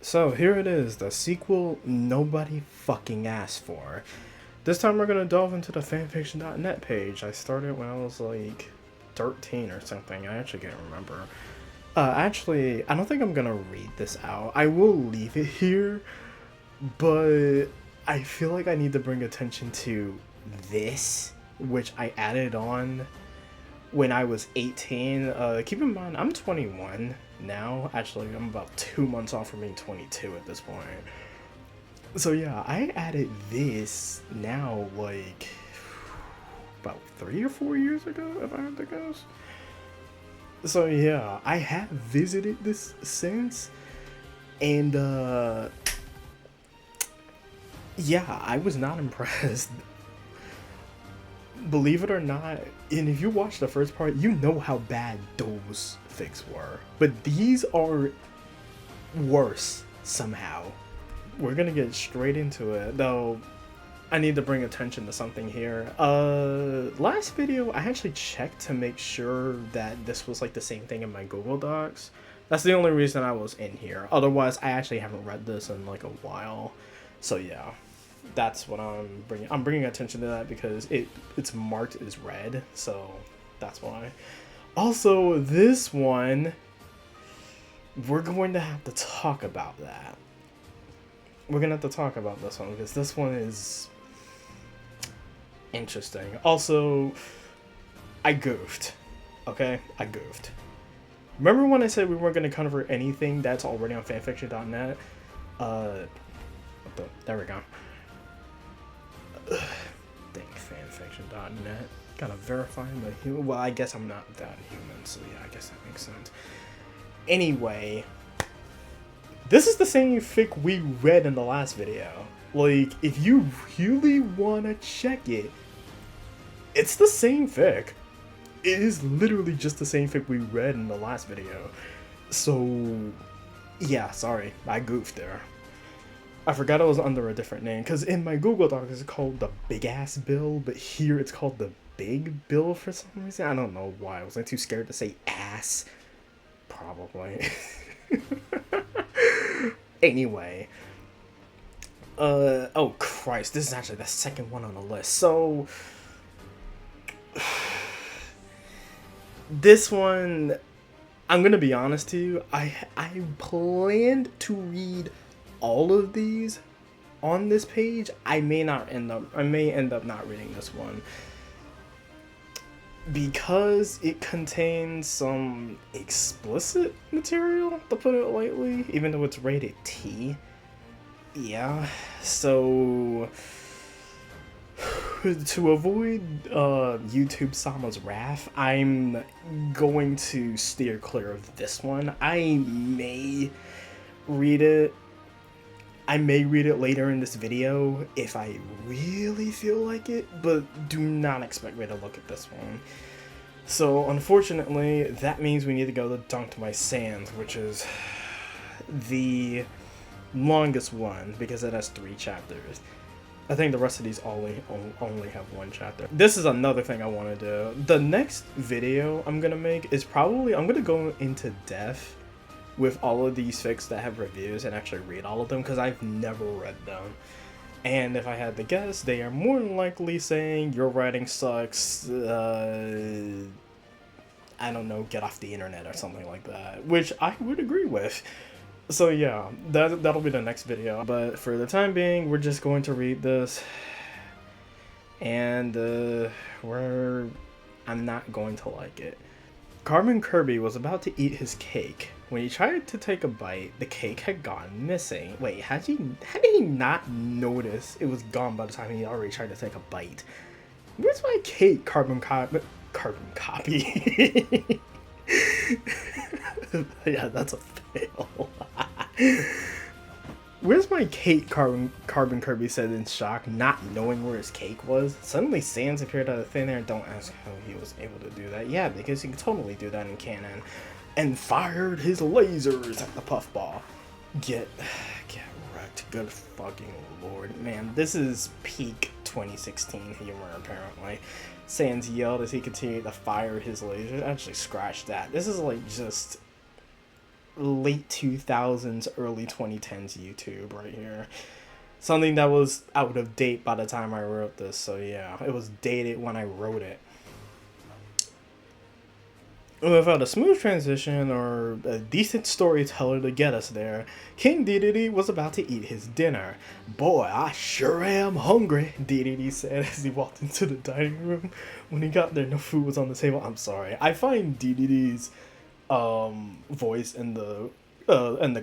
So here it is, the sequel nobody fucking asked for. This time we're gonna delve into the fanfiction.net page. I started when I was like 13 or something. I actually can't remember. I don't think I'm gonna read this out. I will leave it here, but I feel like I need to bring attention to this, which I added on when I was 18. Keep in mind, I'm 21 now. Actually, I'm about 2 months off from being 22 at this point. So yeah, I added this now like about 3 or 4 years ago, if I had to guess. So yeah, I have visited this since, and yeah, I was not impressed. Believe it or not, and if you watch the first part, you know how bad those fics were. But these are worse somehow. We're gonna get straight into it, though I need to bring attention to something here. Last video, I actually checked to make sure that this was like the same thing in my Google Docs. That's the only reason I was in here. Otherwise, I actually haven't read this in like a while. So yeah, that's what I'm bringing. I'm bringing attention to that because it's marked as red, so that's why. Also, this one, we're going to have to talk about that. We're gonna have to talk about this one because this one is interesting. Also, I goofed. Okay? I goofed. Remember when I said we weren't gonna cover anything that's already on fanfiction.net? There we go. Dang, fanfiction.net. Gotta verify my human. Well, I guess I'm not that human, so yeah, I guess that makes sense. Anyway, this is the same fic we read in the last video. Like, if you really wanna check it, it's the same fic. It is literally just the same fic we read in the last video. So, yeah, sorry, I goofed there. I forgot it was under a different name, because in my Google Docs it's called the Big Ass Bill, but here it's called the Big Bill for some reason. I don't know why. I was like too scared to say ass. Probably. Anyway. Oh Christ, this is actually the second one on the list. So, this one, I'm gonna be honest to you, I planned to read all of these on this page. I may end up not reading this one because it contains some explicit material, to put it lightly, even though it's rated T. Yeah, so to avoid YouTube Sama's wrath, I'm going to steer clear of this one. I may read it later in this video if I really feel like it, but do not expect me to look at this one. So unfortunately, that means we need to go to Dunk to My Sands, which is the longest one because it has 3 chapters. I think the rest of these only have 1 chapter. This is another thing I want to do. The next video I'm gonna make is probably, I'm gonna go into depth with all of these fics that have reviews and actually read all of them because I've never read them. And if I had to guess, they are more than likely saying your writing sucks, I don't know, get off the internet or something like that, which I would agree with. So yeah, that'll be the next video. But for the time being, we're just going to read this, and I'm not going to like it. Kirby was about to eat his cake. When he tried to take a bite, the cake had gone missing. Wait, how did he not notice it was gone by the time he already tried to take a bite? Where's my cake, carbon copy? Yeah, that's a fail. Where's my cake, Carbon Kirby said in shock, not knowing where his cake was. Suddenly Sans appeared out of thin air. Don't ask how he was able to do that. Yeah, because he can totally do that in canon. And fired his lasers at the puffball. Get wrecked. Good fucking lord. Man, this is peak 2016 humor, apparently. Sans yelled as he continued to fire his lasers. Actually, scratch that. This is like just late 2000s, early 2010s YouTube right here. Something that was out of date by the time I wrote this, so yeah, it was dated when I wrote it. Without a smooth transition or a decent storyteller to get us there, King Dedede was about to eat his dinner. "Boy, I sure am hungry," Dedede said as he walked into the dining room. When he got there, no food was on the table. I'm sorry. I find Dedede's voice in the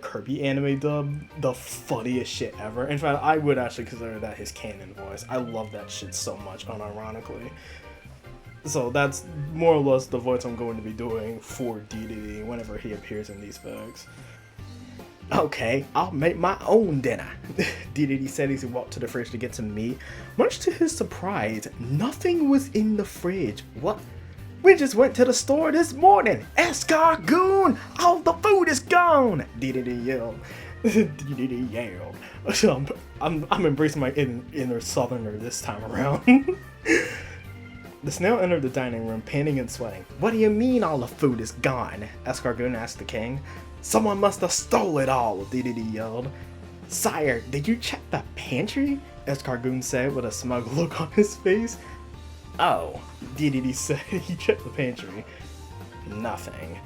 Kirby anime dub the funniest shit ever. In fact, I would actually consider that his canon voice. I love that shit so much, unironically. So that's more or less the voice I'm going to be doing for Dedede whenever he appears in these books. "Okay, I'll make my own dinner," Dedede said as he walked to the fridge to get some meat. Much to his surprise, nothing was in the fridge. "What? We just went to the store this morning. Escargoon! All the food is gone!" Dedede yelled. Dedede yelled. I'm embracing my inner southerner this time around. The snail entered the dining room, panting and sweating. "What do you mean all the food is gone?" Escargoon asked the king. "Someone must have stole it all," Dedede yelled. "Sire, did you check the pantry?" Escargoon said with a smug look on his face. "Oh," Dedede said. He checked the pantry. Nothing.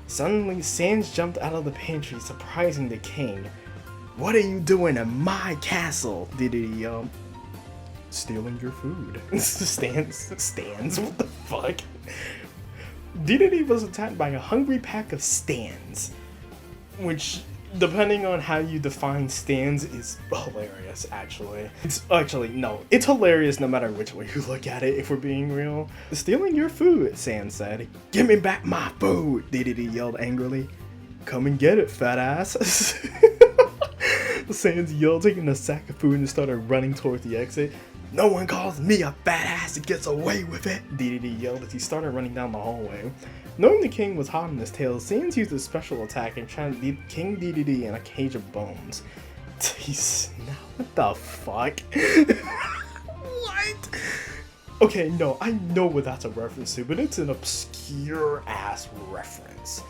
Suddenly, Sans jumped out of the pantry, surprising the king. "What are you doing in my castle?" Dedede yelled. "Stealing your food." Stands? What the fuck? Dedede was attacked by a hungry pack of stands, which, depending on how you define stands, is hilarious, actually. It's hilarious no matter which way you look at it, if we're being real. "Stealing your food," Sans said. "Give me back my food," Dedede yelled angrily. "Come and get it, fat ass." Sans yelled, taking a sack of food and started running towards the exit. "No one calls me a fat ass and gets away with it," Dedede yelled as he started running down the hallway. Knowing the king was hot on his tail, Sans used a special attack and trapped King Dedede in a cage of bones. Now, what the fuck? What? Okay, no, I know what that's a reference to, but it's an obscure ass reference.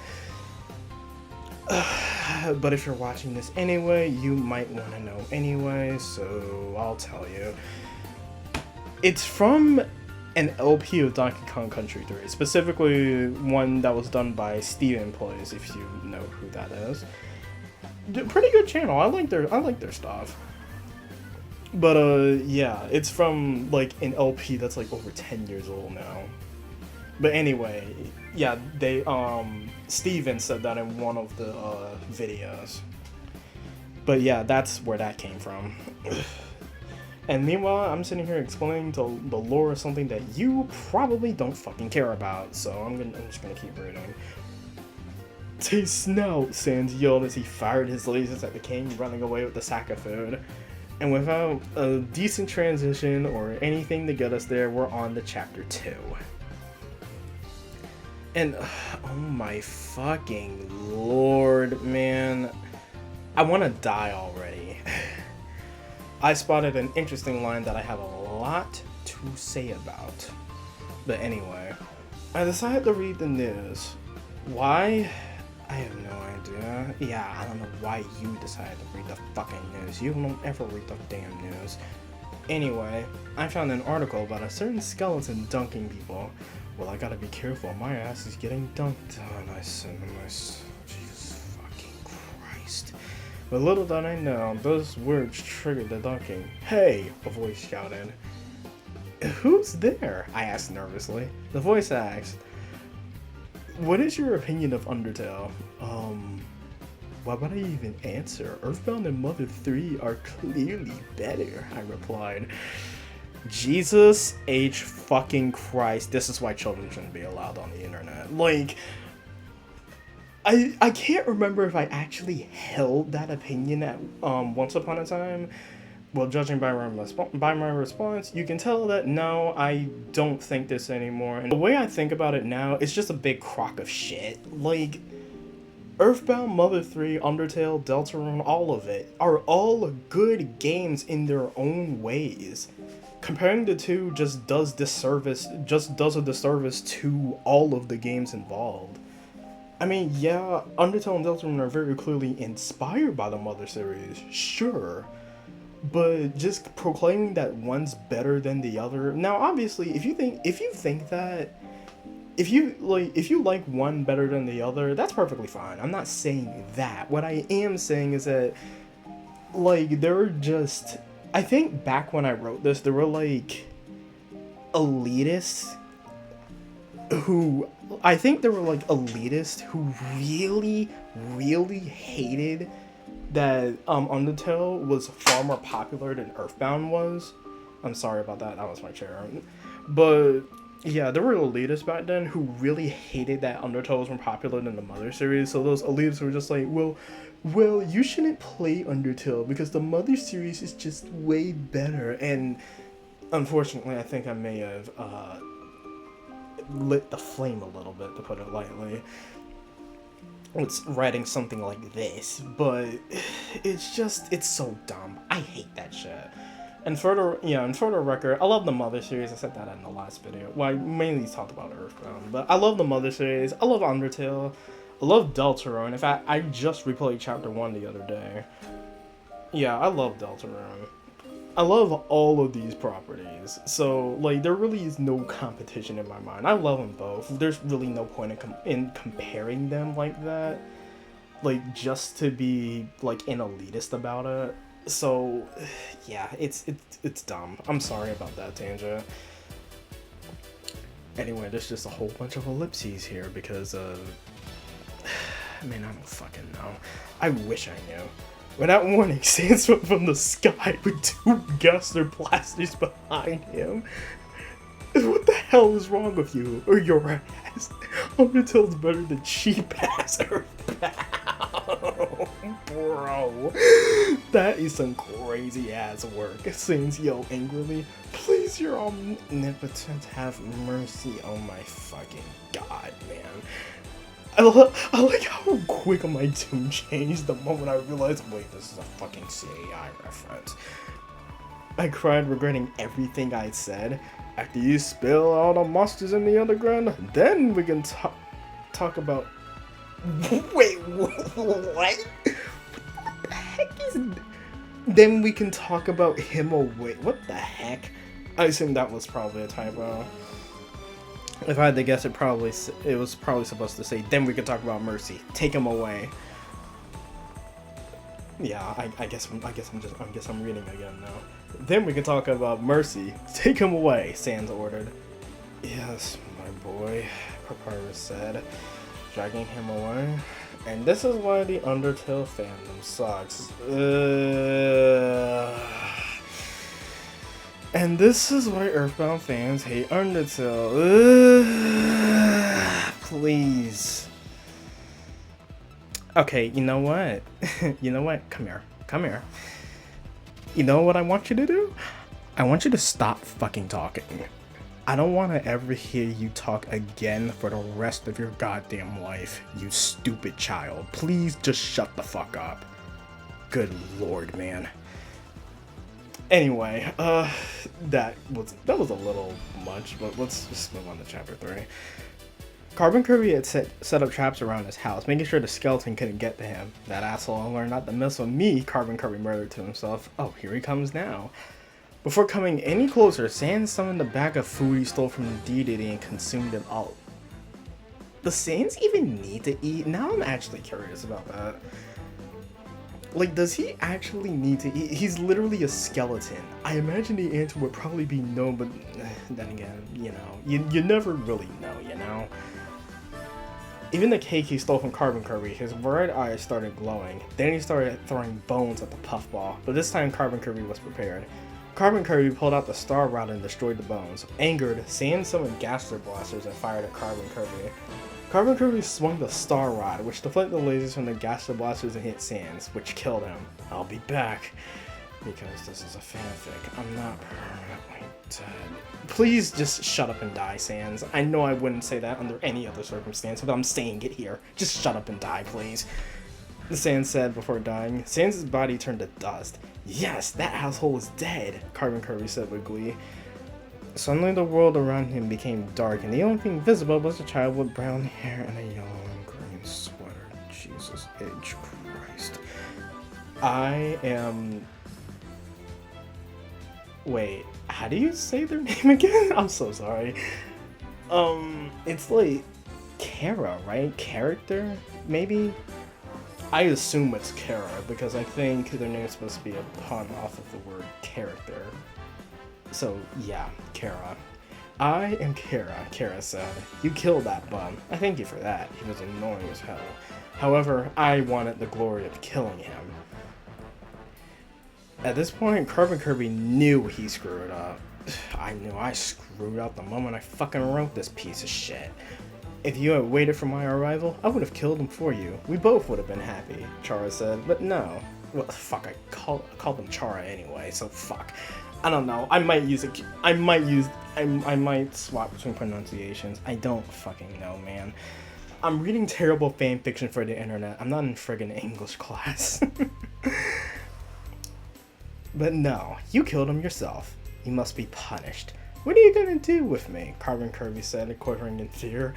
But if you're watching this anyway, you might want to know anyway, so I'll tell you. It's from an LP of Donkey Kong Country 3, specifically one that was done by Steven Plays, if you know who that is. Pretty good channel. I like their stuff. But yeah, it's from like an LP that's like over 10 years old now. But anyway, yeah, they Steven said that in one of the videos. But yeah, that's where that came from. And meanwhile, I'm sitting here explaining the lore of something that you probably don't fucking care about, so I'm just gonna keep reading. "Taste snout," Sans yelled as he fired his lasers at the king, running away with the sack of food. And without a decent transition or anything to get us there, we're on to chapter 2. And oh my fucking lord, man, I want to die already. I spotted an interesting line that I have a lot to say about. But anyway, I decided to read the news. Why? I have no idea. Yeah, I don't know why you decided to read the fucking news. You don't ever read the damn news. Anyway, I found an article about a certain skeleton dunking people. Well, I gotta be careful. My ass is getting dunked on. I said to myself, Jesus fucking Christ. But little did I know, those words triggered the dunking. "Hey!" a voice shouted. "Who's there?" I asked nervously. The voice asked, "What is your opinion of Undertale?" Why would I even answer? Earthbound and Mother 3 are clearly better, I replied. Jesus H fucking Christ, this is why children shouldn't be allowed on the internet. Like, I can't remember if I actually held that opinion at once upon a time. Well, judging by my response, you can tell that no, I don't think this anymore. And the way I think about it now, it's just a big crock of shit. Like, Earthbound, Mother 3, Undertale, Deltarune, all of it are all good games in their own ways. Comparing the two just does a disservice to all of the games involved. I mean, yeah, Undertale and Deltarune are very clearly inspired by the Mother series, sure. But just proclaiming that one's better than the other. Now, obviously, if you think that, if you like one better than the other, that's perfectly fine. I'm not saying that. What I am saying is that, like, there were just, I think back when I wrote this, there were like elitists who, I think there were like elitists who really hated that Undertale was far more popular than Earthbound was. I'm sorry about that. That was my chair. But yeah, there were elitists back then who really hated that Undertale was more popular than the Mother series. So those elitists were just like, well, you shouldn't play Undertale because the Mother series is just way better. And unfortunately, I think I may have lit the flame a little bit, to put it lightly. It's writing something like this, but it's so dumb. I hate that shit. And for the record, I love the Mother series. I said that in the last video. Well, I mainly talked about Earthbound, but I love the Mother series. I love Undertale. I love Deltarune. In fact, I just replayed Chapter 1 the other day. Yeah, I love Deltarune. I love all of these properties, so like there really is no competition in my mind. I love them both. There's really no point in comparing them like that, like just to be like an elitist about it. So yeah, it's dumb. I'm sorry about that tangent. Anyway, there's just a whole bunch of ellipses here because man, I don't fucking know. I wish I knew. Without warning, Sans fell from the sky with two guster blasters behind him. What the hell is wrong with you? Or your ass? Undertale's better than cheap ass Earthbound. Bro. That is some crazy ass work. Sans yelled angrily. Please, your omnipotent, have mercy. Oh my fucking god, man. I like how quick my tune changed the moment I realized, wait, this is a fucking CAI reference. I cried, regretting everything I said. After you spill all the monsters in the underground, then we can talk about... Wait, what? What the heck is... Then we can talk about him away. What the heck? I assume that was probably a typo. If I had to guess, it was probably supposed to say, then we can talk about Mercy. Take him away. Yeah, I guess I'm reading again now. Then we can talk about Mercy. Take him away, Sans ordered. Yes, my boy, Papyrus said, dragging him away. And this is why the Undertale fandom sucks. And this is why Earthbound fans hate Undertale. Please. Okay, you know what? You know what? Come here. Come here. You know what I want you to do? I want you to stop fucking talking. I don't want to ever hear you talk again for the rest of your goddamn life, you stupid child. Please just shut the fuck up. Good lord, man. Anyway, that was a little much, but let's just move on to chapter 3. Carbon Kirby had set up traps around his house, making sure the skeleton couldn't get to him. That asshole learned not to mess with me, Carbon Kirby murmured to himself. Oh, here he comes now. Before coming any closer, Sans summoned the bag of food he stole from the deity and consumed it all. Does Sans even need to eat? Now I'm actually curious about that. Like, does he actually need to eat? He's literally a skeleton. I imagine the answer would probably be no, but then again, you know, you never really know, you know? Even the cake he stole from Carbon Kirby, his red eyes started glowing. Then he started throwing bones at the puffball, but this time Carbon Kirby was prepared. Carbon Kirby pulled out the star rod and destroyed the bones. Angered, Sans summoned Gaster Blasters and fired at Carbon Kirby. Carbon Kirby swung the star rod, which deflected the lasers from the Gaster Blasters and hit Sans, which killed him. I'll be back. Because this is a fanfic. I'm not permanently dead. Please just shut up and die, Sans. I know I wouldn't say that under any other circumstance, but I'm saying it here. Just shut up and die, please. The Sans said before dying. Sans' body turned to dust. Yes, that asshole is dead, Carbon Kirby said with glee. Suddenly the world around him became dark, and the only thing visible was a child with brown hair and a yellow and green Jesus H. Christ. I am... Wait, how do you say their name again? I'm so sorry. It's like Kara, right? Character, maybe? I assume it's Kara because I think their name is supposed to be a pun off of the word character. So yeah, Kara. I am Kara, Kara said. You killed that bum. I thank you for that. He was annoying as hell. However, I wanted the glory of killing him. At this point, Kirby knew he screwed up. I knew I screwed up the moment I fucking wrote this piece of shit. If you had waited for my arrival, I would have killed him for you. We both would have been happy, Chara said, but no. Well, fuck, I called him Chara anyway, so fuck. I don't know, I might swap between pronunciations. I don't fucking know, man. I'm reading terrible fanfiction for the internet. I'm not in friggin' English class. But no, you killed him yourself. You must be punished. What are you gonna do with me? Kirby said, quivering in fear.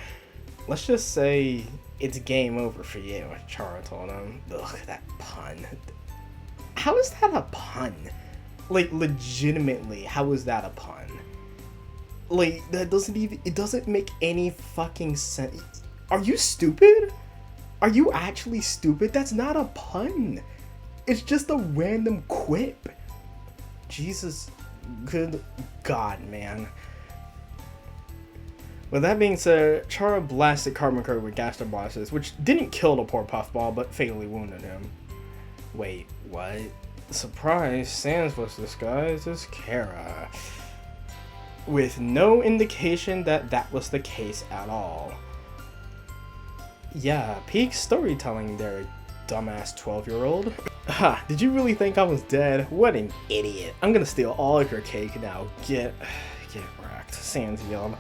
Let's just say it's game over for you, Chara told him. Ugh, that pun. How is that a pun? Like, legitimately, how is that a pun? Like, that doesn't even, it doesn't make any fucking sense. Are you stupid? Are you actually stupid? That's not a pun. It's just a random quip. Jesus, good God, man. With that being said, Chara blasted Kirby with gaster blasters, which didn't kill the poor puffball, but fatally wounded him. Wait, what? Surprise, Sans was disguised as Kara. With no indication that that was the case at all. Yeah, peak storytelling there, dumbass 12-year-old. Ha, did you really think I was dead? What an idiot. I'm gonna steal all of your cake now. Get wrecked, Sans yelled,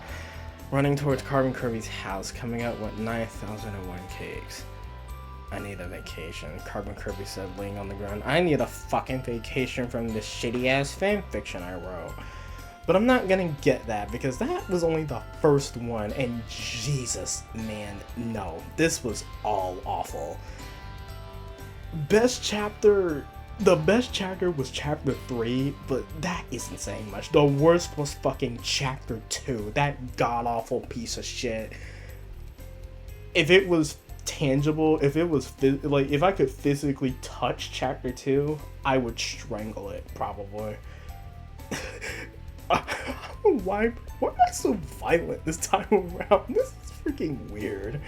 running towards Kirby's house, coming out with 9,001 cakes. I need a vacation, Kirby said, laying on the ground. I need a fucking vacation from this shitty-ass fanfiction I wrote. But I'm not gonna get that, because that was only the first one, and Jesus, man, no. This was all awful. The best chapter was chapter 3, but that isn't saying much. The worst was fucking chapter 2, that god-awful piece of shit. If it was tangible, if it was like, if I could physically touch chapter 2, I would strangle it, probably. Why am I so violent this time around? This is freaking weird.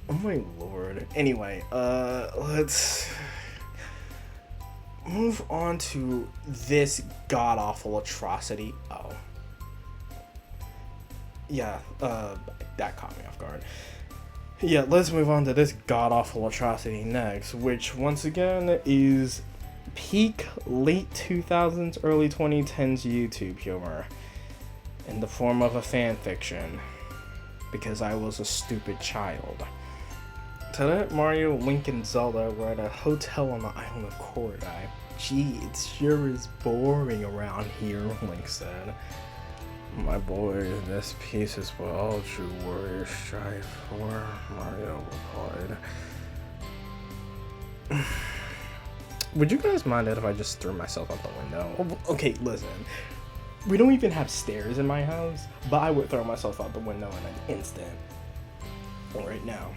Oh my lord. Anyway, let's move on to this god-awful atrocity. Oh. Yeah, that caught me off guard. Yeah, let's move on to this god-awful atrocity next, which once again is peak late 2000s, early 2010s YouTube humor in the form of a fanfiction, because I was a stupid child. Today, Mario, Link, and Zelda were at a hotel on the island of Korodai. Gee, it sure is boring around here, Link said. My boy, this piece is what all true warriors strive for, Mario replied. Would you guys mind it if I just threw myself out the window? Okay, listen. We don't even have stairs in my house, but I would throw myself out the window in an instant. Right now.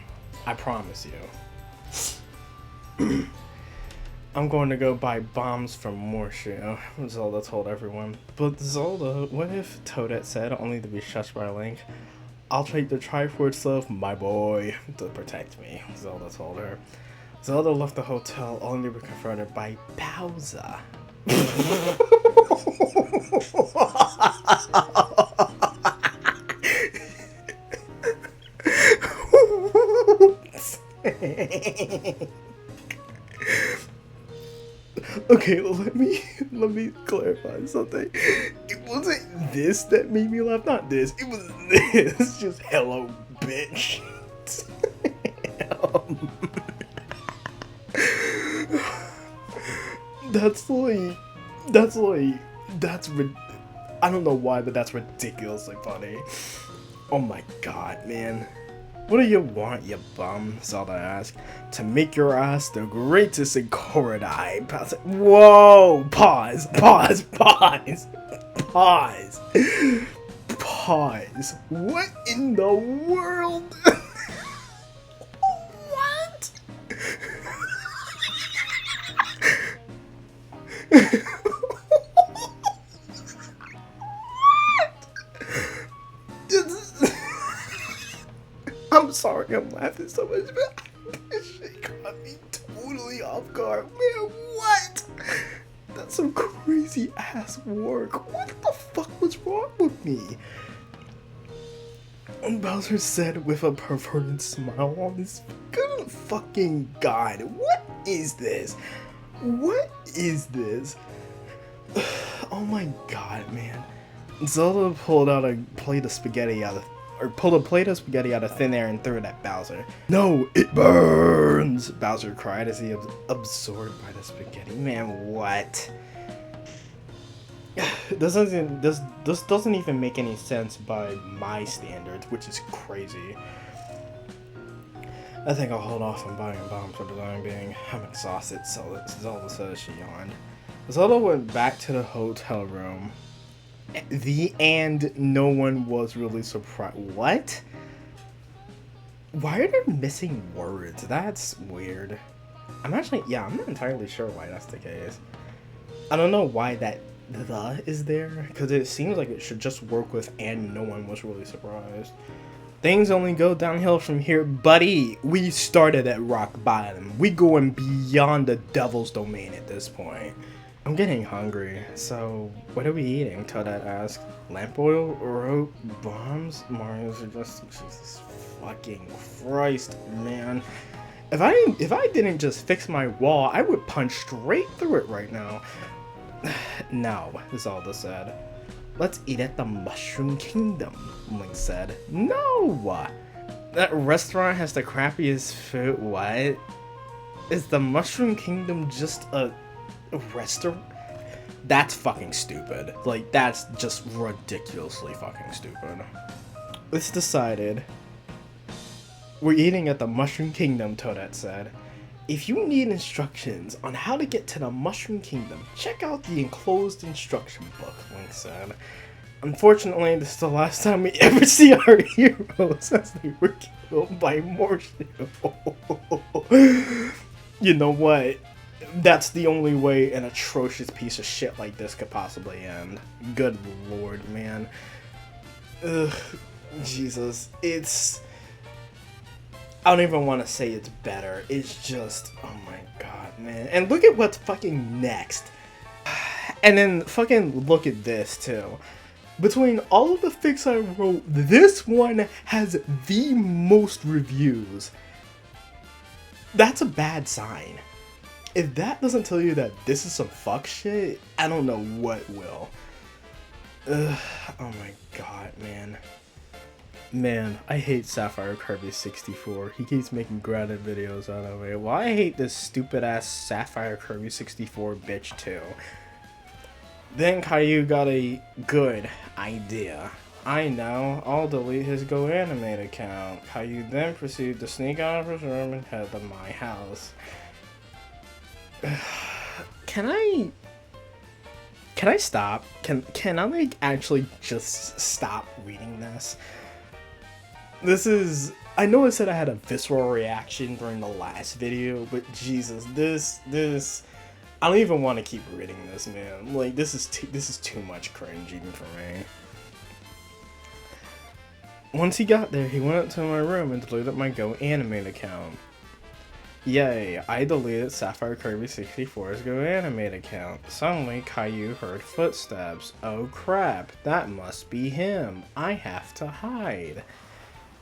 I promise you. I'm going to go buy bombs from Morshu, Zelda told everyone. But Zelda, what if Toadette said, only to be shushed by Link? I'll take the Triforce stuff, my boy, to protect me, Zelda told her. Zelda left the hotel only to be confronted by Bowser. Okay, let me clarify something. It wasn't this that made me laugh, not this. It was this. Just hello, bitch. I don't know why, but that's ridiculously funny. Oh my god, man. What do you want, you bum? Zelda asked. To make your ass the greatest in Korodai. Bowser. Whoa! Pause. Pause. Pause. Pause. Pause. What in the world? What? I'm sorry I'm laughing so much, but this shit caught me totally off guard. Man, what? That's some crazy ass work. What the fuck was wrong with me? Bowser said with a perverted smile on his good fucking god. What is this? What is this? Oh my god, man. Zelda pulled a plate of spaghetti out of thin air and threw it at Bowser. No, it burns! Bowser cried as he absorbed by the spaghetti. Man, what? This doesn't even make any sense by my standards, which is crazy. I think I'll hold off on buying bombs for the time being. I'm exhausted, Zelda says she yawned. Zelda went back to the hotel room. And no one was really surprised. What? Why are there missing words? That's weird. I'm not entirely sure why that's the case. I don't know why that the is there, because it seems like it should just work with and no one was really surprised. Things only go downhill from here, buddy. We started at rock bottom. We going beyond the devil's domain at this point. I'm getting hungry, so what are we eating? Toadette asked. Lamp oil, rope, bombs? Mario's just Jesus fucking Christ, man. If I didn't just fix my wall, I would punch straight through it right now. No, Zelda said. Let's eat at the Mushroom Kingdom, Link said. No! That restaurant has the crappiest food. What? Is the Mushroom Kingdom just a restaurant? That's fucking stupid. Like, that's just ridiculously fucking stupid. It's decided. We're eating at the Mushroom Kingdom, Toadette said. If you need instructions on how to get to the Mushroom Kingdom, check out the enclosed instruction book, Link said. Unfortunately, this is the last time we ever see our heroes as they were killed by Morshu. You know what? That's the only way an atrocious piece of shit like this could possibly end. Good lord, man. Ugh, Jesus. I don't even want to say it's better. It's just, oh my god, man. And look at what's fucking next. And then fucking look at this, too. Between all of the fics I wrote, this one has the most reviews. That's a bad sign. If that doesn't tell you that this is some fuck shit, I don't know what will. Ugh, oh my god, man. Man, I hate Sapphire Kirby 64. He keeps making grounded videos out of it. Well, I hate this stupid ass Sapphire Kirby 64 bitch too. Then Caillou got a good idea. I know, I'll delete his GoAnimate account. Caillou then proceeded to sneak out of his room and head to my house. Can I stop? Can I like actually just stop reading this? I know I said I had a visceral reaction during the last video, but Jesus, this I don't even want to keep reading this, man. Like, this is too much cringe even for me. Once he got there, he went up to my room and deleted my GoAnimate account. Yay, I deleted Sapphire Kirby 64's GoAnimate account. Suddenly, Caillou heard footsteps. Oh crap, that must be him. I have to hide.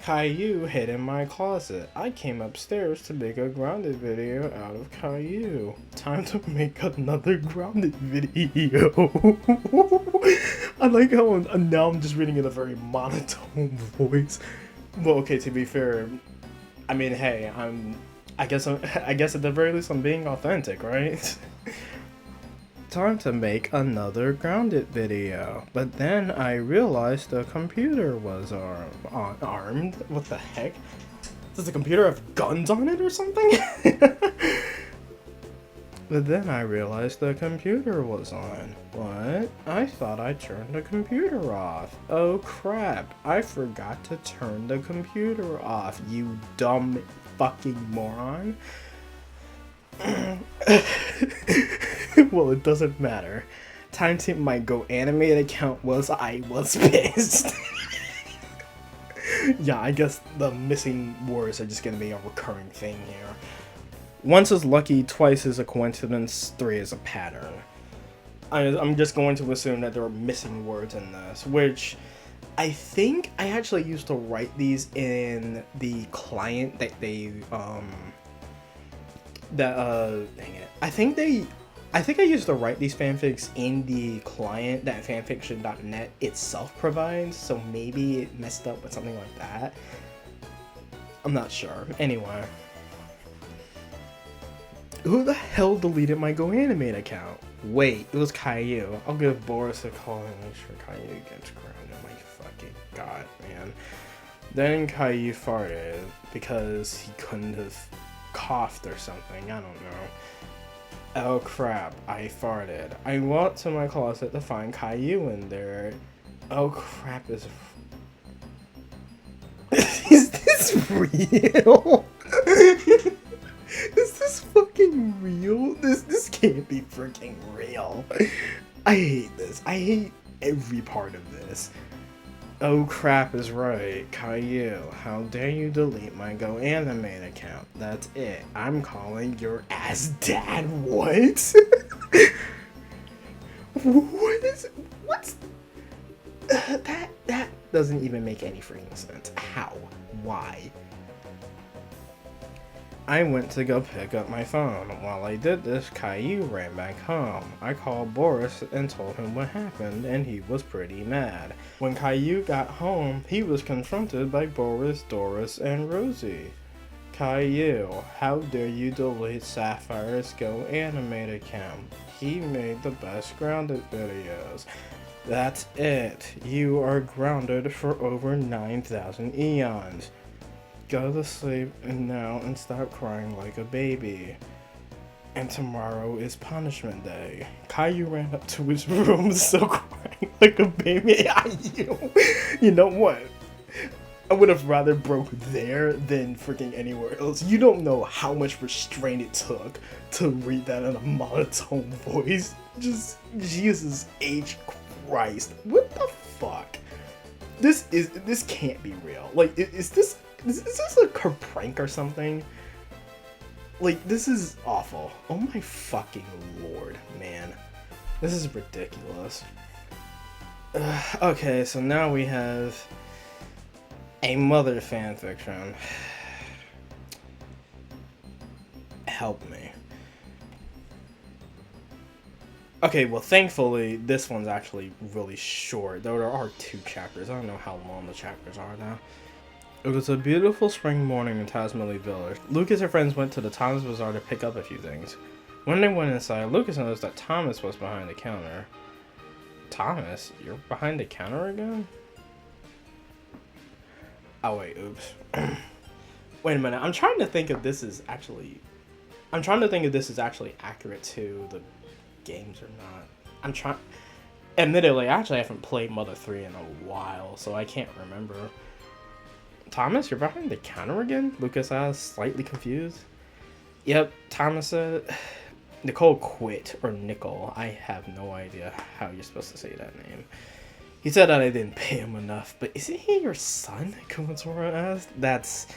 Caillou hid in my closet. I came upstairs to make a grounded video out of Caillou. Time to make another grounded video. I like how now I'm just reading in a very monotone voice. Well, okay, to be fair, I mean, hey, I guess at the very least I'm being authentic, right? Time to make another grounded video. But then I realized the computer was armed. What the heck? Does the computer have guns on it or something? But then I realized the computer was on. What? I thought I turned the computer off. Oh crap, I forgot to turn the computer off, you dumb fucking moron. Well, it doesn't matter. Time to my Go Animate account was I was pissed. Yeah, I guess the missing words are just gonna be a recurring thing here. Once is lucky, twice is a coincidence, 3 is a pattern. I'm just going to assume that there are missing words in this, which I think I actually used to write these in the client that they, dang it. I think I used to write these fanfics in the client that fanfiction.net itself provides, so maybe it messed up with something like that. I'm not sure. Anyway. Who the hell deleted my Go Animate account? Wait, it was Caillou. I'll give Boris a call and make sure Caillou gets grounded. My fucking god, man. Then Caillou farted because he couldn't have coughed or something. I don't know. Oh crap, I farted. I went to my closet to find Caillou in there. Oh crap, is this real? Is this fucking real? This can't be freaking real. I hate this. I hate every part of this. Oh crap is right. Caillou, how dare you delete my Go Animate account? That's it. I'm calling your ass dad. What? What's that doesn't even make any freaking sense. How? Why? I went to go pick up my phone. While I did this, Caillou ran back home. I called Boris and told him what happened, and he was pretty mad. When Caillou got home, he was confronted by Boris, Doris, and Rosie. Caillou, how dare you delete Sapphire's Go Animate account? He made the best grounded videos. That's it. You are grounded for over 9,000 eons. Go to sleep now and stop crying like a baby. And tomorrow is punishment day. Caillou ran up to his room still crying like a baby. You know what? I would have rather broke there than freaking anywhere else. You don't know how much restraint it took to read that in a monotone voice. Just Jesus H. Christ. What the fuck? This can't be real. Like, is this a prank or something? Like, this is awful. Oh my fucking lord, man. This is ridiculous. Okay, so now we have a mother fanfiction. Help me. Okay, well, thankfully, this one's actually really short, though there are 2 chapters. I don't know how long the chapters are now. It was a beautiful spring morning in Tasmily Village. Lucas and friends went to the Thomas Bazaar to pick up a few things. When they went inside, Lucas noticed that Thomas was behind the counter. Thomas, you're behind the counter again? Oh wait, oops. Wait a minute, I'm trying to think if this is actually accurate to the games or not. Admittedly, I actually haven't played Mother 3 in a while, so I can't remember. Thomas, you're behind the counter again? Lucas asked, slightly confused. Yep, Thomas said. Nicole quit, or Nicole. I have no idea how you're supposed to say that name. He said that I didn't pay him enough, but isn't he your son? Kumatora asked. That's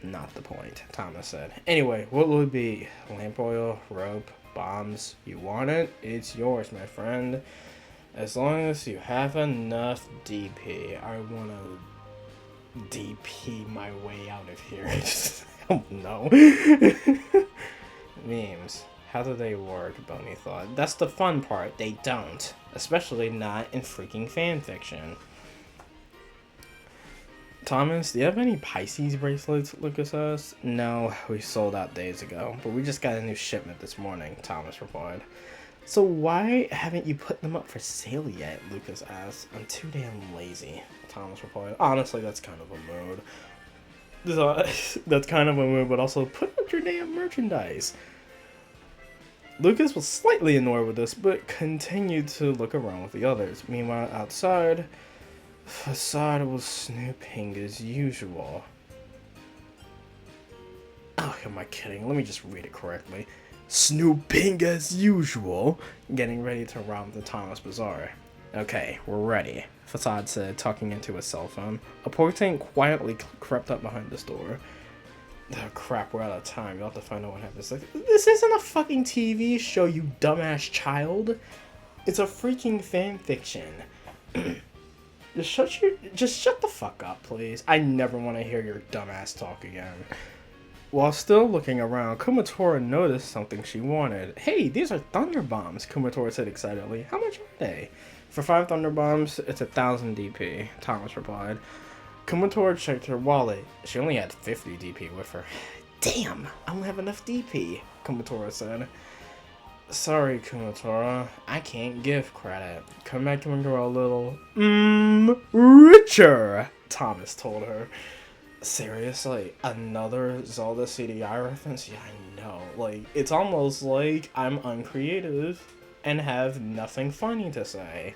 not the point, Thomas said. Anyway, what will it be? Lamp oil, rope, bombs? You want it? It's yours, my friend. As long as you have enough DP. I want to DP my way out of here. Oh no. Memes. How do they work? Boney thought. That's the fun part. They don't. Especially not in freaking fanfiction. Thomas, do you have any Pisces bracelets? Lucas asked. No, we sold out days ago, but we just got a new shipment this morning, Thomas replied. So why haven't you put them up for sale yet? Lucas asked. I'm too damn lazy, Thomas replied. Honestly, that's kind of a mood. That's kind of a move, but also put up your damn merchandise. Lucas was slightly annoyed with this, but continued to look around with the others. Meanwhile, outside, Facade was snooping as usual. Oh, am I kidding? Let me just read it correctly. Snooping as usual, getting ready to rob the Thomas Bazaar. Okay, we're ready, Facade said, talking into his cell phone. A portent quietly crept up behind this door. Oh crap, we're out of time. You'll have to find out what happens. Like, this isn't a fucking TV show, you dumbass child. It's a freaking fan fiction. Just shut the fuck up, please. I never want to hear your dumbass talk again. While still looking around, Kumatora noticed something she wanted. Hey, these are Thunder Bombs, Kumatora said excitedly. How much are they? For 5 Thunder Bombs, it's 1,000 DP, Thomas replied. Kumatora checked her wallet. She only had 50 DP with her. Damn, I don't have enough DP, Kumatora said. Sorry, Kumatora, I can't give credit. Come back when you're a little, richer, Thomas told her. Seriously, another Zelda CDI reference? Yeah, I know. Like, it's almost like I'm uncreative and have nothing funny to say.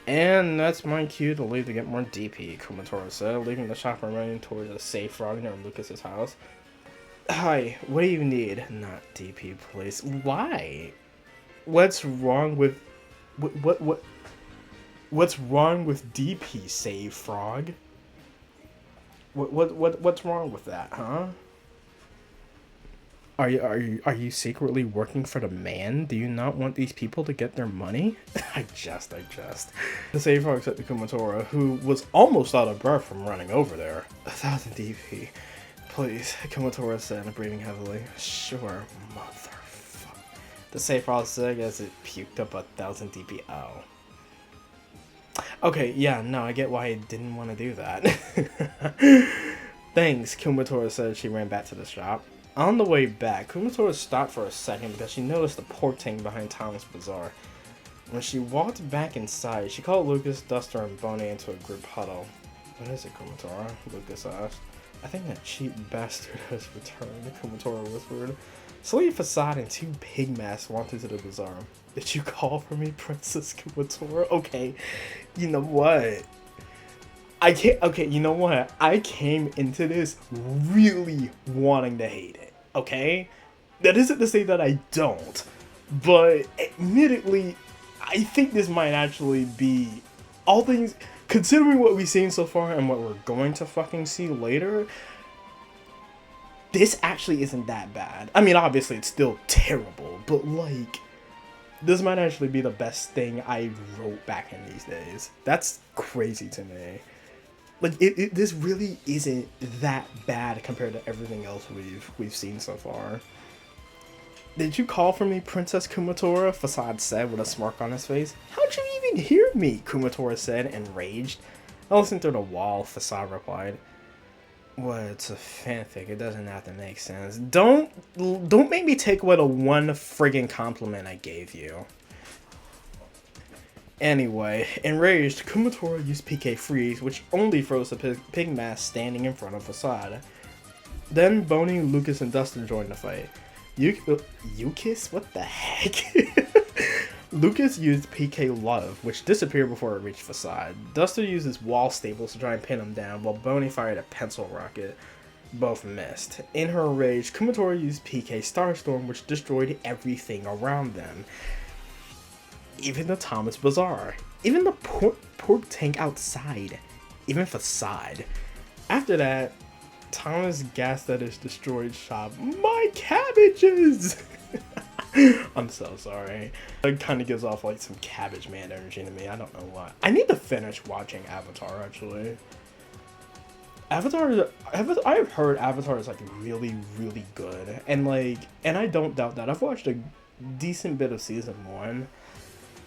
And that's my cue to leave to get more DP, Kumatora said, leaving the shop and running towards a safe frog near Lucas's house. Hi, what do you need? Not DP, please. Why? What's wrong with... What's wrong with DP, save frog? What's wrong with that, huh? Are you secretly working for the man? Do you not want these people to get their money? I jest. The save frog said to Kumatora, who was almost out of breath from running over there. 1,000 DP. Please, Kumatora said, breathing heavily. Sure, motherfucker. The save frog said as it puked up 1,000 DP. Oh. Okay, yeah, no, I get why I didn't want to do that. Thanks, Kumatora said as she ran back to the shop. On the way back, Kumatora stopped for a second because she noticed the portent behind Thomas Bazaar. When she walked back inside, she called Lucas, Duster, and Bonnie into a group huddle. What is it, Kumatora? Lucas asked. I think that cheap bastard has returned, Kumatora whispered. Slowly, Facade and 2 pig masks walked into the bazaar. Did you call for me, Princess Kumatora? Okay, you know what? You know what? I came into this really wanting to hate it, okay? That isn't to say that I don't, but admittedly, I think this might actually be, all things, considering what we've seen so far and what we're going to fucking see later, this actually isn't that bad. I mean, obviously it's still terrible, but like, this might actually be the best thing I wrote back in these days. That's crazy to me. Like, this really isn't that bad compared to everything else we've seen so far. Did you call for me, Princess Kumatora? Facade said with a smirk on his face. How'd you even hear me? Kumatora said, enraged. I listened through the wall, Facade replied. Well, it's a fanfic. It doesn't have to make sense. Don't make me take away the one friggin' compliment I gave you. Anyway, enraged, Kumatora used PK Freeze, which only froze the pig mask standing in front of Facade. Then Bonnie, Lucas, and Dustin joined the fight. Lucas? What the heck? Lucas used PK Love, which disappeared before it reached Facade. Dustin used his wall staples to try and pin him down, while Bonnie fired a pencil rocket. Both missed. In her rage, Kumatora used PK Starstorm, which destroyed everything around them. Even the Thomas Bazaar. Even the pork tank outside. Even Facade. After that, Thomas gasped at his destroyed shop. My cabbages! I'm so sorry. It kind of gives off like some Cabbage Man energy to me. I don't know why. I need to finish watching Avatar, actually. I've heard Avatar is like really, really good. And I don't doubt that. I've watched a decent bit of season 1.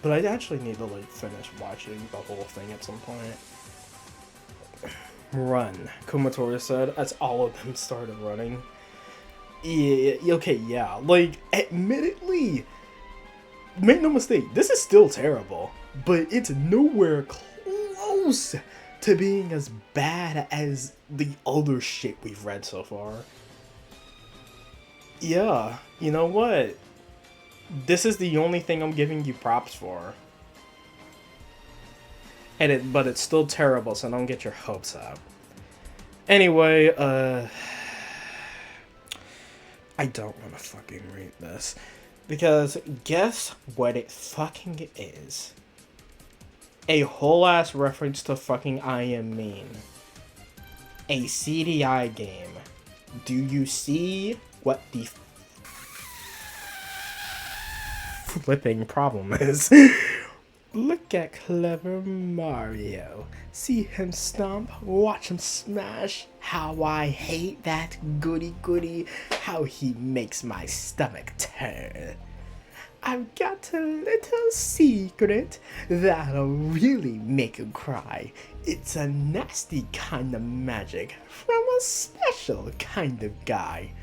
But I actually need to like finish watching the whole thing at some point. Run, Kumatora said as all of them started running. Yeah, okay, yeah. Like, admittedly, make no mistake, this is still terrible. But it's nowhere close to being as bad as the other shit we've read so far. Yeah, you know what? This is the only thing I'm giving you props for. But it's still terrible, so don't get your hopes up. Anyway, I don't want to fucking read this. Because guess what it fucking is? A whole ass reference to fucking I Am Mean. A CDI game. Do you see what the flipping problem is? Look at clever Mario. See him stomp, watch him smash. How I hate that goody goody. How he makes my stomach turn. I've got a little secret that'll really make you cry. It's a nasty kind of magic from a special kind of guy.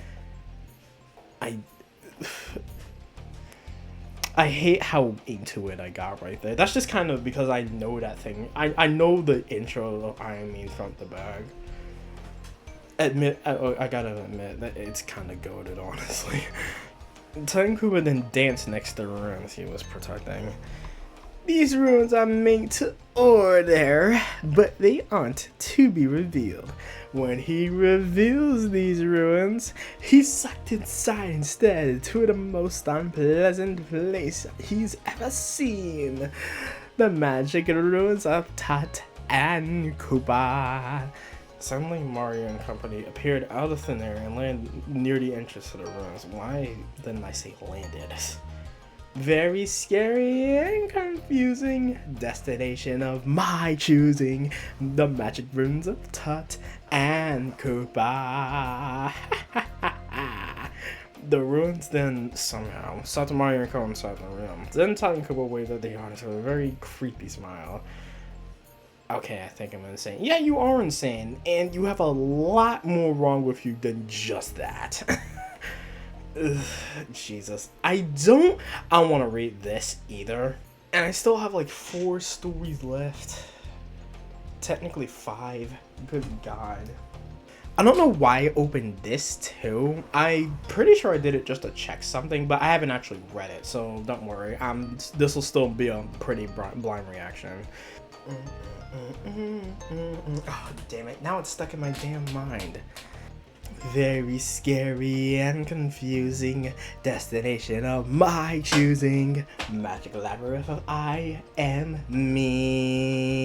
I hate how into it I got right there. That's just kind of because I know that thing. I know the intro of I Mean front to back. I gotta admit that it's kind of goated, honestly. Tenku then danced next to the ruins he was protecting. These ruins are made to order, but they aren't to be revealed. When he reveals these ruins, he's sucked inside instead to the most unpleasant place he's ever seen. The magic ruins of Tat and Koopa. Suddenly, Mario and company appeared out of thin air and landed near the entrance to the ruins. Why didn't I say landed? Very scary and confusing destination of my choosing. The magic ruins of Tut and Koopa. The ruins then somehow stopped Mario and Co inside the room. Then Tut and Koopa waved at the audience with a very creepy smile. Okay, I think I'm insane. Yeah, you are insane, and you have a lot more wrong with you than just that. Ugh, Jesus. I don't want to read this either. And I still have like 4 stories left. Technically 5. Good God. I don't know why I opened this too. I'm pretty sure I did it just to check something, but I haven't actually read it, so don't worry. This will still be a pretty blind reaction. Oh, damn it. Now it's stuck in my damn mind. Very scary and confusing destination of my choosing. Magical labyrinth of I Am Mean.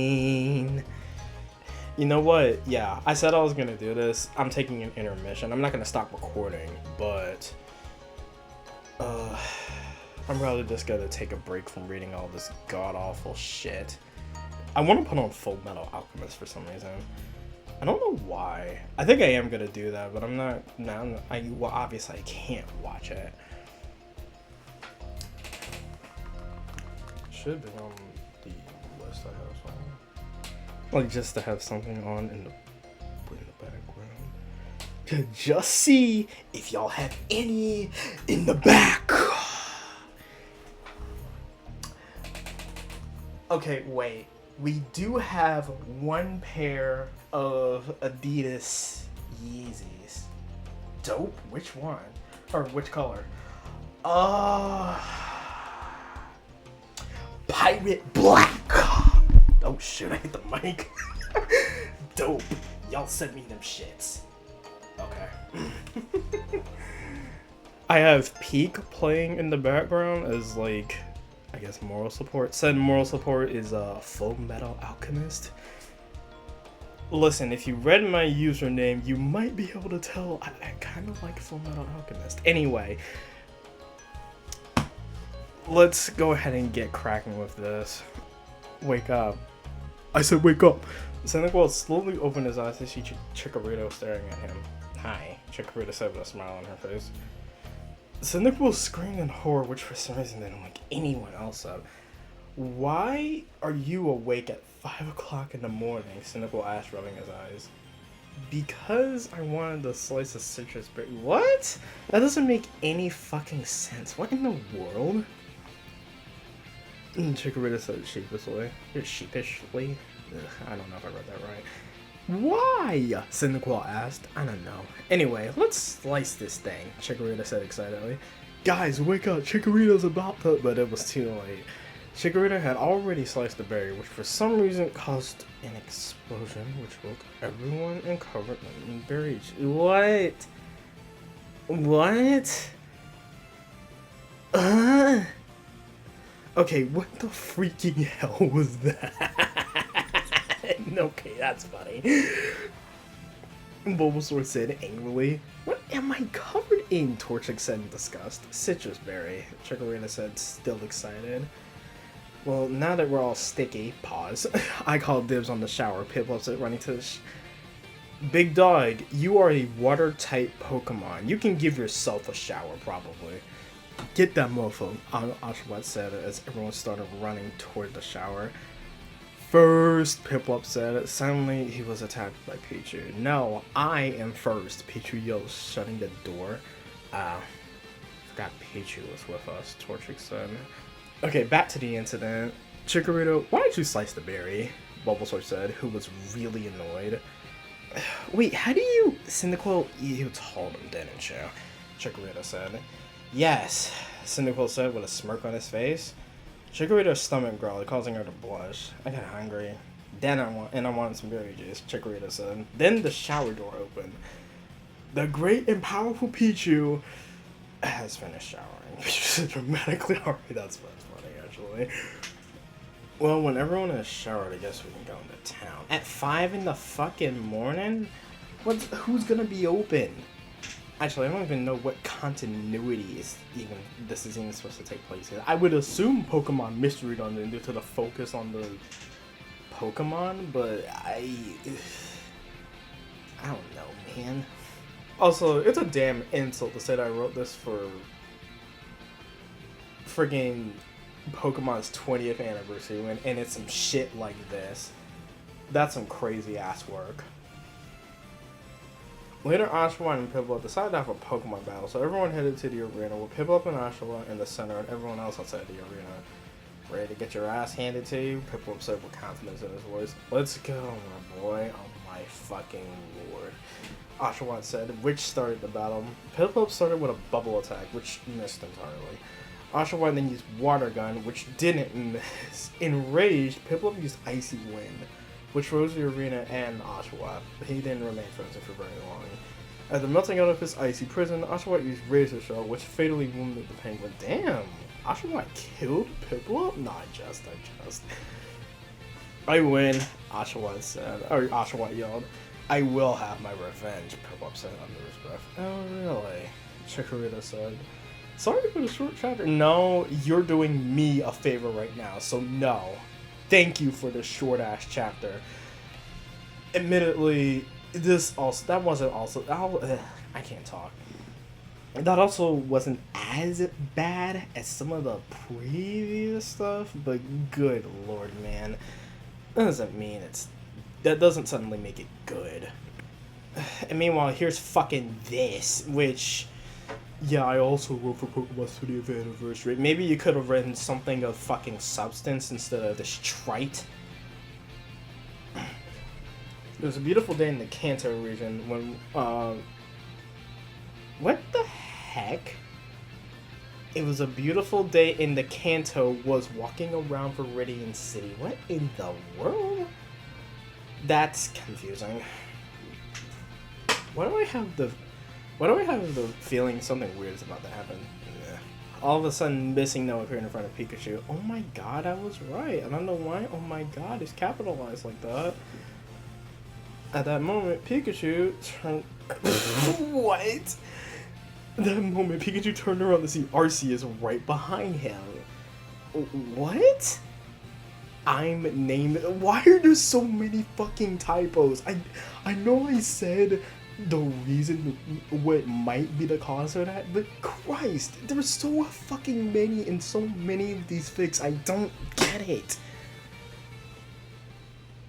You know what? Yeah, I said I was gonna do this. I'm taking an intermission. I'm not gonna stop recording, but I'm probably just gonna take a break from reading all this god-awful shit. I want to put on Full Metal Alchemist for some reason. I don't know why. I think I am gonna do that, but I'm not. Well, obviously I can't watch it. Should be on the list I have something. Like just to have something on in the background. To just see if y'all have any in the back. Okay, wait. We do have one pair of Adidas Yeezys. Dope? Which one? Or which color? Pirate Black. Oh shit, I hit the mic. Dope. Y'all send me them shits. Okay. I have Peak playing in the background as like, I guess moral support. Said moral support is Full Metal Alchemist. Listen, if you read my username, you might be able to tell I kind of like Full Metal Alchemist. Anyway, let's go ahead and get cracking with this. Wake up. I said wake up. Senegal slowly opened his eyes to see Chikorito staring at him. Hi, Chikorito said with a smile on her face. Senegal screamed in horror, which for some reason didn't wake anyone else up. Why are you awake at 5 o'clock in the morning? Senegal asked, rubbing his eyes. Because I wanted to slice a citrus berry. What? That doesn't make any fucking sense. What in the world? Chikorito said sheepishly. Sheepishly? Ugh, I don't know if I read that right. Why? Cynical asked. I don't know. Anyway, let's slice this thing, Chikorita said excitedly. Guys, wake up, Chikorita's about to... But it was too late. Chikorita had already sliced the berry, which for some reason caused an explosion, which woke everyone and covered them in berries. What? What? Okay, what the freaking hell was that? Okay, that's funny. Bulbasaur said angrily. What am I covered in? Torchic said in disgust. Citrus berry, Chikorita said, still excited. Well, now that we're all sticky, pause. I called dibs on the shower. Piplup said, running to the Big dog, you are a water-type Pokemon. You can give yourself a shower, probably. Get that mofo, Oshawott said as everyone started running toward the shower. First, Piplup said. Suddenly, he was attacked by Pichu. No, I am first, Pichu yelled, shutting the door. Forgot Pichu was with us, Torchic said. Okay, back to the incident. Chikorita, why did you slice the berry? Bulbasaur said, who was really annoyed. Wait, how do you... Cyndaquil, you told him, didn't you? Chikorita said. Yes, Cyndaquil said with a smirk on his face. Chikorita's stomach growled, causing her to blush. I got hungry. Then I wanted some berry juice, Chikorita said. Then the shower door opened. The great and powerful Pichu has finished showering. Pichu said dramatically. Alright, that's funny, actually. Well, when everyone has showered, I guess we can go into town. At 5 in the fucking morning? Who's gonna be open? Actually, I don't even know what continuity this is even supposed to take place in. I would assume Pokemon Mystery Dungeon due to the focus on the Pokemon, but I don't know, man. Also, it's a damn insult to say that I wrote this for friggin' Pokemon's 20th anniversary and it's some shit like this. That's some crazy ass work. Later, Oshawott and Piplup decided to have a Pokemon battle, so everyone headed to the arena with Piplup and Oshawott in the center and everyone else outside the arena. Ready to get your ass handed to you? Piplup said with confidence in his voice. Let's go, my boy. Oh my fucking lord. Oshawott said, which started the battle. Piplup started with a bubble attack, which missed entirely. Oshawott then used Water Gun, which didn't miss. Enraged, Piplup used Icy Wind, which froze the arena and Oshawott. He didn't remain frozen for very long. After melting out of his icy prison, Oshawott used Razor Shell, which fatally wounded the penguin. Damn! Oshawott killed Piplup? No, I just. I win, Oshawott said. Or Oshawott yelled. I will have my revenge, Piplup said under his breath. Oh, really? Chikorita said. Sorry for the short chapter. No, you're doing me a favor right now, so no. Thank you for this short-ass chapter. Admittedly, that also wasn't as bad as some of the previous stuff, but good lord, man. That doesn't suddenly make it good. And meanwhile, here's fucking this, which... Yeah, I also wrote for Pokemon's 20th anniversary. Maybe you could have written something of fucking substance instead of this trite. It was a beautiful day in the Kanto region when, what the heck? It was a beautiful day in the Kanto was walking around Viridian City. What in the world? That's confusing. Why do I have the feeling something weird is about to happen? Yeah. All of a sudden, Missing No appeared in front of Pikachu. Oh my god, I was right. I don't know why. Oh my god, it's capitalized like that. At that moment, Pikachu turned... What? At that moment, Pikachu turned around to see Arceus right behind him. What? I'm named... Why are there so many fucking typos? I know I said... the reason what might be the cause of that, but Christ, there's so fucking many in so many of these fics. I don't get it.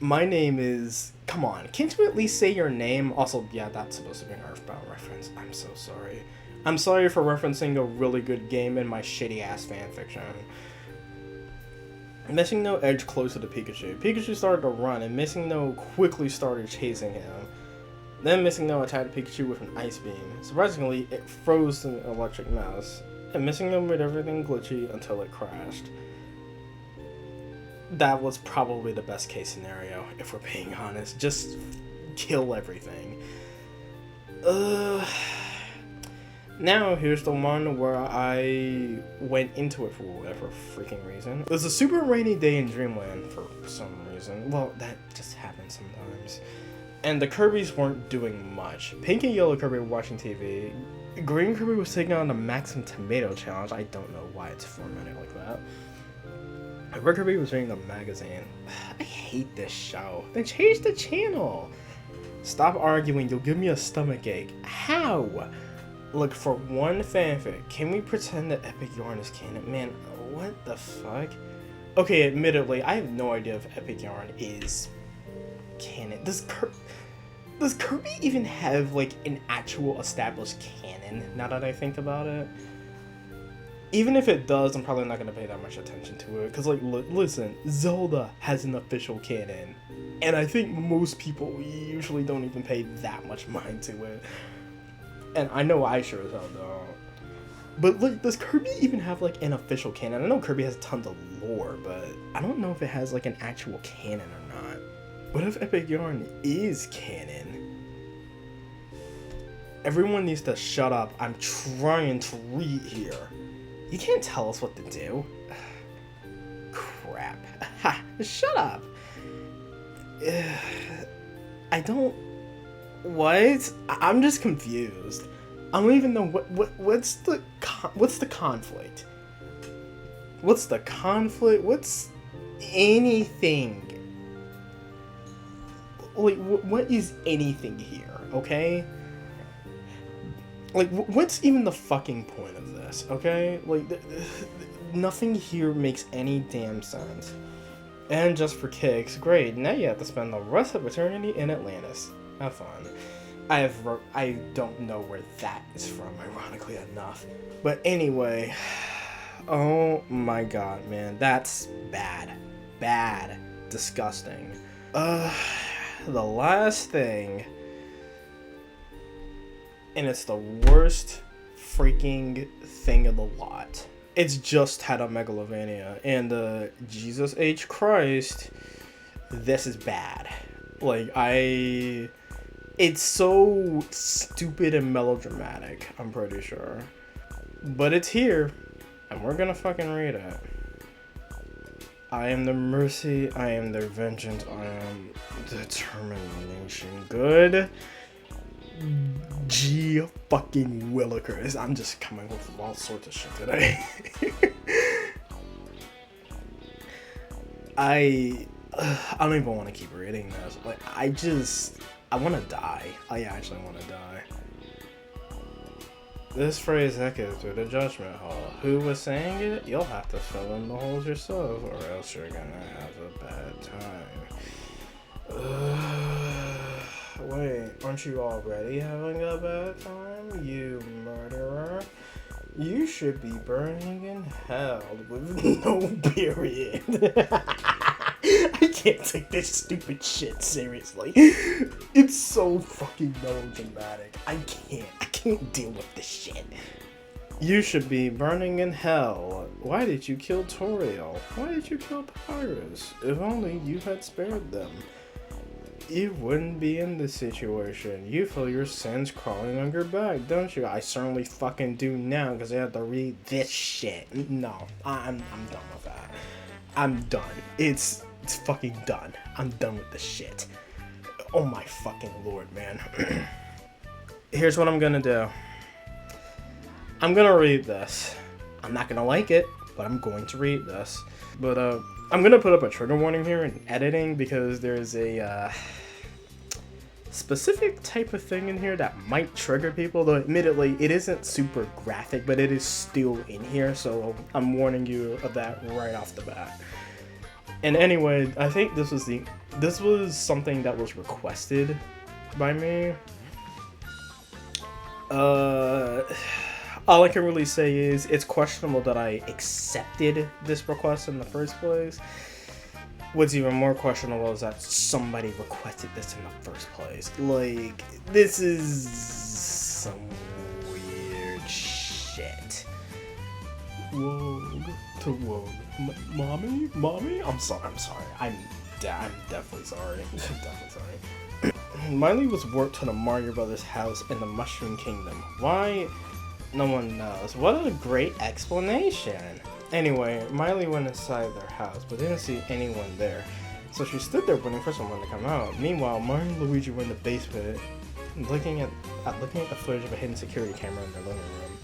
My name is... Come on, can't you at least say your name? Also, yeah, that's supposed to be an Earthbound reference. I'm so sorry. I'm sorry for referencing a really good game in my shitty ass fanfiction. Missing No edged closer to Pikachu. Pikachu started to run, and Missing No quickly started chasing him. Then Missing No attacked Pikachu with an ice beam. Surprisingly, it froze the electric mouse, and Missing No made everything glitchy until it crashed. That was probably the best case scenario, if we're being honest. Just kill everything. Now here's the one where I went into it for whatever freaking reason. It was a super rainy day in Dreamland for some reason. Well, that just happens sometimes. And the Kirbys weren't doing much. Pink and yellow Kirby were watching TV. Green Kirby was taking on the Maxim Tomato Challenge. I don't know why it's formatted like that. Red Kirby was reading the magazine. I hate this show. Then change the channel. Stop arguing. You'll give me a stomach ache. How? Look, for one fanfic, can we pretend that Epic Yarn is canon? Man, what the fuck? Okay, admittedly, I have no idea if Epic Yarn is canon. Does Kirby even have, like, an actual established canon, now that I think about it? Even if it does, I'm probably not going to pay that much attention to it. Because, like, listen, Zelda has an official canon. And I think most people usually don't even pay that much mind to it. And I know I sure as hell don't. But, like, does Kirby even have, like, an official canon? I know Kirby has tons of lore, but I don't know if it has, like, an actual canon or not. What if Epic Yarn is canon? Everyone needs to shut up. I'm trying to read here. You can't tell us what to do. Crap. Shut up. I don't... What? I'm just confused. I don't even know what's the conflict? What's the conflict? What's anything? Like, what is anything here, okay? Like, what's even the fucking point of this, okay? Like, nothing here makes any damn sense. And just for kicks, great, now you have to spend the rest of eternity in Atlantis. Have fun. I don't know where that is from, ironically enough. But anyway, oh my god, man, that's bad. Bad. Disgusting. The last thing, and it's the worst freaking thing of the lot. It's just had a Megalovania, and Jesus H. Christ, this is bad. Like, it's so stupid and melodramatic, I'm pretty sure. But it's here, and we're gonna fucking read it. I am the mercy, I am their vengeance, I am determination. Good. G fucking Willikers. I'm just coming with all sorts of shit today. I don't even want to keep reading this. Like, I want to die. I actually want to die. This phrase echoes through the judgment hall. Who was saying it? You'll have to fill in the holes yourself, or else you're gonna have a bad time. Wait, aren't you already having a bad time, you murderer? You should be burning in hell with no period. I can't take this stupid shit seriously. It's so fucking melodramatic. I can't deal with this shit. You should be burning in hell. Why did you kill Toriel? Why did you kill Papyrus? If only you had spared them. You wouldn't be in this situation. You feel your sins crawling on your back, don't you? I certainly fucking do now, because I have to read this shit. No, I'm done with that. I'm done. It's fucking done. I'm done with this shit. Oh my fucking lord, man. Here's what I'm gonna do. I'm gonna read this. I'm not gonna like it, but I'm going to read this. But I'm gonna put up a trigger warning here in editing, because there's a specific type of thing in here that might trigger people, though admittedly it isn't super graphic, but it is still in here, so I'm warning you of that right off the bat. And anyway, I think this was something that was requested by me. All I can really say is it's questionable that I accepted this request in the first place. What's even more questionable is that somebody requested this in the first place. Like, this is some weird shit. Wogue to Wogue. Mommy? I'm sorry. I'm definitely sorry. Definitely sorry. Miley was warped to the Mario Brothers house in the Mushroom Kingdom. Why? No one knows. What a great explanation. Anyway, Miley went inside their house, but didn't see anyone there. So she stood there waiting for someone to come out. Meanwhile, Mario and Luigi were in the basement, looking at the footage of a hidden security camera in their living room.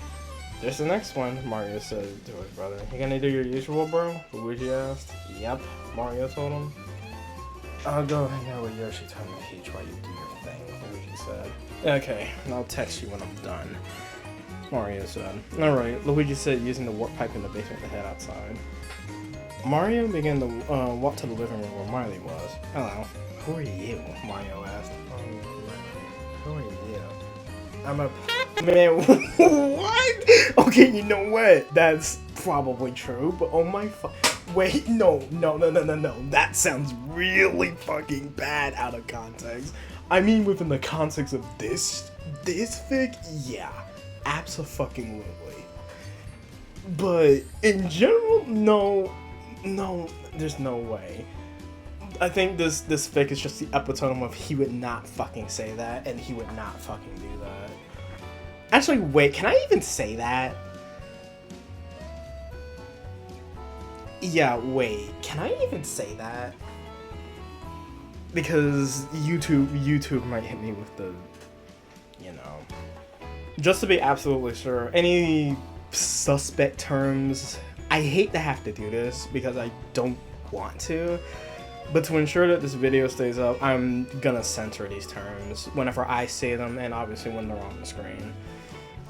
There's the next one, Mario said to his brother. You gonna do your usual, bro? Luigi asked. Yep, Mario told him. I'll go hang out with Yoshi, Tom, and Peach while you do your thing, Luigi said. Okay, I'll text you when I'm done, Mario said. Alright, Luigi said, using the warp pipe in the basement to head outside. Mario began to walk to the living room where Miley was. Hello. Who are you? Mario asked. Who are you? I'm a... Man, what? Okay, you know what? That's probably true, but oh my wait, no. That sounds really fucking bad out of context. I mean, within the context of this fic, yeah. Abso-fucking-lutely. But in general, no, there's no way. I think this fic is just the epitome of he would not fucking say that, and he would not fucking do that. Actually, wait, can I even say that? Yeah, wait, can I even say that? Because YouTube might hit me with the, you know. Just to be absolutely sure, any suspect terms, I hate to have to do this because I don't want to, but to ensure that this video stays up, I'm gonna censor these terms whenever I say them and obviously when they're on the screen.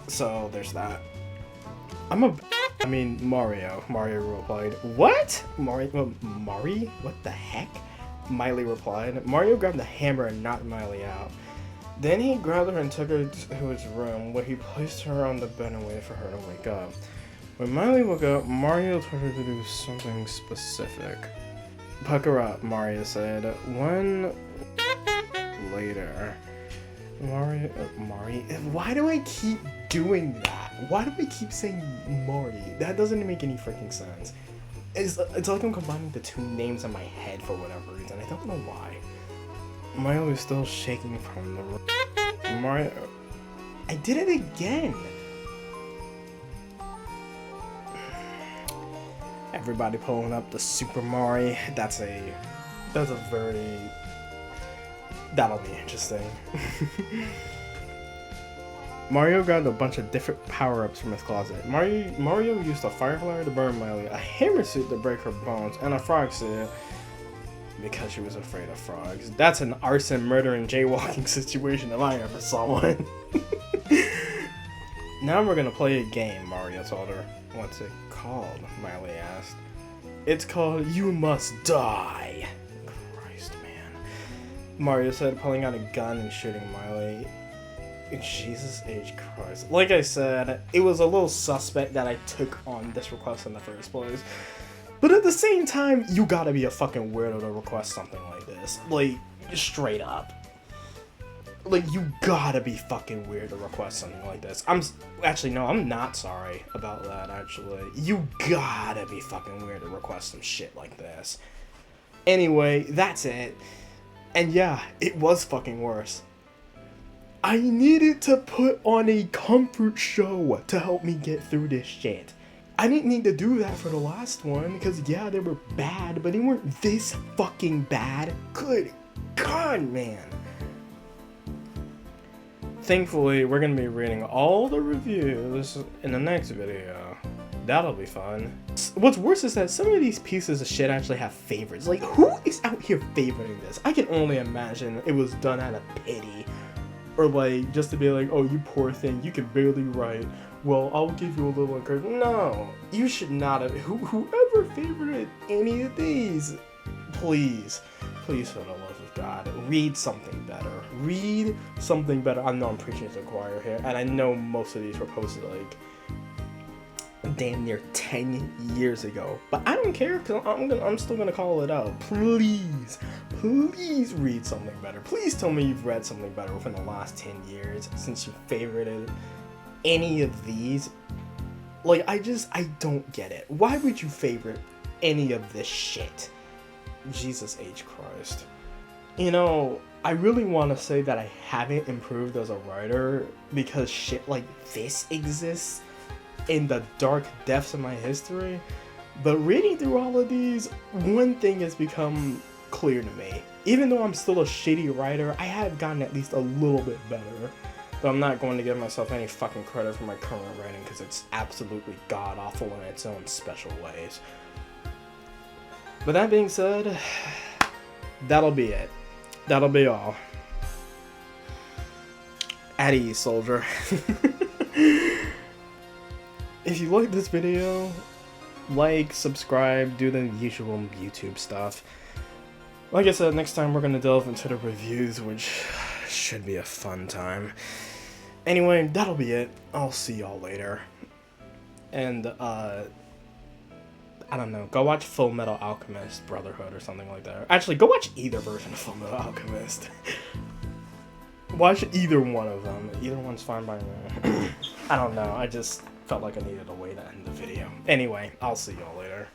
So there's that. Mario. Mario replied. What? Mari? What the heck? Miley replied. Mario grabbed the hammer and knocked Miley out. Then he grabbed her and took her to his room, where he placed her on the bed and waited for her to wake up. When Miley woke up, Mario told her to do something specific. Pucker up, Mario said. One later. Mario, why do I keep doing that? Why do I keep saying Mari? That doesn't make any freaking sense. It's like I'm combining the two names in my head for whatever reason. I don't know why. Mario is still shaking from the... Mario... I did it again! Everybody pulling up the Super Mario. That's a very... That'll be interesting. Mario grabbed a bunch of different power-ups from his closet. Mario used a fire flower to burn Miley, a hammer suit to break her bones, and a frog suit because she was afraid of frogs. That's an arson, murder, and jaywalking situation if I ever saw one. Now we're gonna play a game, Mario told her. What's it called? Miley asked. It's called You Must Die. Christ, man. Mario said, pulling out a gun and shooting Miley. Jesus H. Christ. Like I said, it was a little suspect that I took on this request in the first place. But at the same time, you gotta be a fucking weirdo to request something like this. Like, straight up. Like, you gotta be fucking weird to request something like this. Actually, no, I'm not sorry about that, actually. You gotta be fucking weird to request some shit like this. Anyway, that's it. And yeah, it was fucking worse. I needed to put on a comfort show to help me get through this shit. I didn't need to do that for the last one, because yeah, they were bad, but they weren't this fucking bad. Good God, man. Thankfully, we're going to be reading all the reviews in the next video. That'll be fun. What's worse is that some of these pieces of shit actually have favorites. Like, who is out here favoriting this? I can only imagine it was done out of pity. Or like, just to be like, oh, you poor thing, you can barely write. Well, I'll give you a little encouragement. No, you should not have. Whoever favorited any of these, please, for the love of God, read something better. Read something better. I know I'm preaching to the choir here, and I know most of these were posted like damn near 10 years ago. But I don't care, because I'm still gonna call it out. Please read something better. Please tell me you've read something better within the last 10 years since you favorited any of these. Like, I don't get it. Why would you favorite any of this shit? Jesus H. Christ. You know, I really want to say that I haven't improved as a writer because shit like this exists in the dark depths of my history. But reading through all of these, one thing has become clear to me. Even though I'm still a shitty writer, I have gotten at least a little bit better. But I'm not going to give myself any fucking credit for my current writing because it's absolutely god-awful in its own special ways. But that being said, that'll be it. That'll be all. At ease, soldier. If you like this video, like, subscribe, do the usual YouTube stuff. Like I said, next time we're going to delve into the reviews, which should be a fun time. Anyway, that'll be it. I'll see y'all later. And, I don't know, go watch Full Metal Alchemist Brotherhood or something like that. Actually, go watch either version of Full Metal Alchemist. Watch either one of them. Either one's fine by me. I don't know, I just felt like I needed a way to end the video. Anyway, I'll see y'all later.